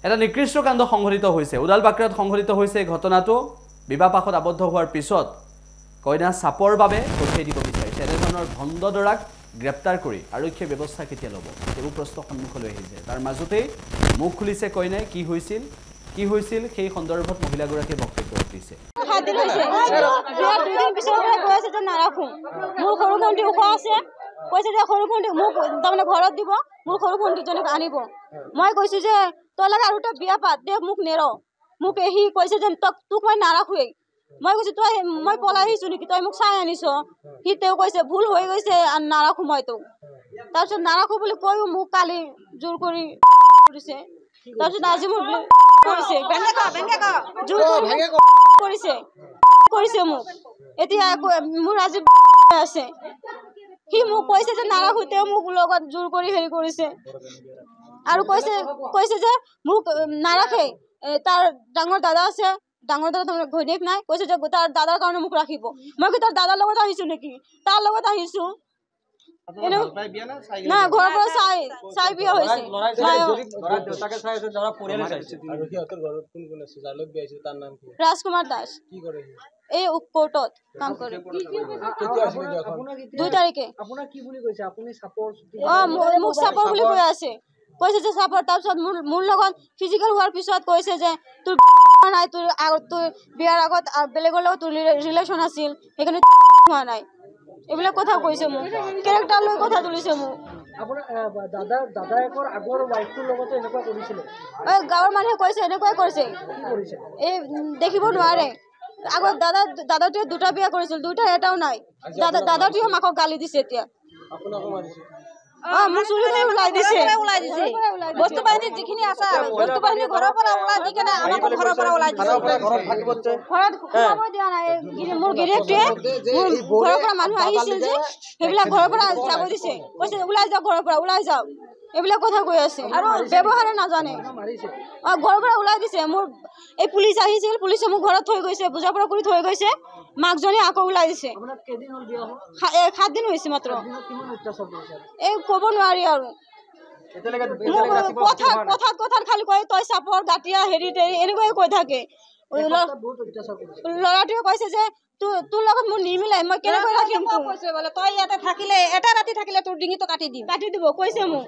এটা নিকৃষ্ট কাণ্ড সংঘটিত হৈছে উদালবাক্ৰাত সংঘটিত হৈছে ঘটনাটো বিবাহপাশত আবদ্ধ হোৱাৰ পিছত কইনা চাপৰ বাবে পঠিয়াই দিব বিচাৰিছে এনেধৰণৰ ভণ্ডদৰাক গ্ৰেপ্তাৰ কৰি আৰক্ষী ব্যৱস্থা কেতিয়া ল'ব এইবোৰ প্ৰশ্ন সন্মুখলৈ আহিছে তাৰ মাজতেই মুখ খুলিছে কইনাই কি হৈছিল সেই সন্দৰ্ভত মহিলাগৰাকীয়ে বক্তব্য দিছে দুদিন পিছৰ পৰা কৈ আছে যে নাৰাখো মোৰ সৰু ভণ্টি উখ আছে কৈছে যে সৰু ভণ্টি মোক তাৰমানে ঘৰত দিব মোৰ সৰু ভণ্টিজনীক আনিব মই কৈছো যে তই লাগে আৰু এটা বিয়া পাত দে মোক নেৰ মোক সি কৈছে যে তোক মই নাৰাখোৱেই মই কৈছো তই মই পলাই আহিছো নেকি তই মোক চাই আনিছ সি তেওঁ কৈছে ভুল হৈ গৈছে আৰু নাৰাখো মই তোক তাৰপিছত নাৰাখো বুলি কৈও মোক কালি জোৰ কৰি কৰিছে তাৰপিছত আজি মোক কৰিছে মোক এতিয়া মোৰ আজি আছে সি মোক কৈছে যে নাৰাখো তেওঁ মোক লগত জোৰ কৰি হেৰি কৰিছে আৰু কৈছে যে মোক নাৰাখে তাৰ ডাঙৰ দাদা আছে ডাঙৰ দাদা তাৰমানে ঘৈণীয়েক নাই কৈছে যে তাৰ দাদাৰ কাৰণে মোক ৰাখিব মই কি তাৰ দাদাৰ লগত আহিছো নেকি তাৰ লগত আহিছো না ঘৰৰ পৰা চাই বিয়া হৈছে ৰাজকুমাৰ দাস এই কোৰ্টত কাম কৰে 2 তাৰিখে মোক চাপৰ বুলি কৈ আছে কৈছে যে চাপৰ তাৰপিছত মোৰ লগত ফিজিকেল হোৱাৰ পিছত কৈছে যে তোৰ নাই তোৰ বিয়াৰ আগত বেলেগৰ লগত তোৰ ৰিলেশ্যন আছিল সেইকাৰণে হোৱা নাই এইবিলাক কথা কৈছে মোক কেৰেক্টাৰ লৈ কথা তুলিছে মোক গাঁৱৰ মানুহে কৈছে এনেকুৱাই কৰিছে এই দেখিব নোৱাৰে আগত দাদাটোৱে 2টা বিয়া কৰিছিল 2টা এটাও নাই দাদাটোৱে মাকক গালি দিছে এতিয়া মোক চুৰি কৰি ওলাই দিছে বস্তু বাহিনী যিখিনি আছে বস্তু বাহিনী ঘৰৰ পৰা ওলাই দি কেনে আমাক ঘৰৰ পৰা ওলাই দিছে ঘৰত সোমাব দিয়া নাই মোৰ গিৰিয়েকটোৱে মোৰ ঘৰৰ পৰা মানুহ আহিছিল যে সেইবিলাক ঘৰৰ পৰা যাব দিছে কৈছে ওলাই যাওক ঘৰৰ পৰা ওলাই যাওক এইবিলাক কথা কৈ আছে আৰু ব্যৱহাৰে নাজানে ঘৰৰ পৰা ওলাই দিছে মোৰ এই পুলিচ আহিছিল পুলিচে মোক ঘৰত থৈ গৈছে বুজা পৰা কৰি থৈ গৈছে মাকজনী আকৌ ওলাই দিছে 7 দিন হৈছে মাত্ৰ এই ক'ব নোৱাৰি আৰু কথাত খালি কয় তই চাপৰ গাঁতিয়া হেৰি এনেকুৱাই কৈ থাকে ল'ৰাটোৱে কৈছে যে তোৰ লগত মোৰ নিমিলে মই কেনেকৈ ৰাখিম তই ইয়াতে থাকিলে এটা ৰাতি থাকিলে তোৰ ডিঙিটো কাটি দিব কৈছে মোক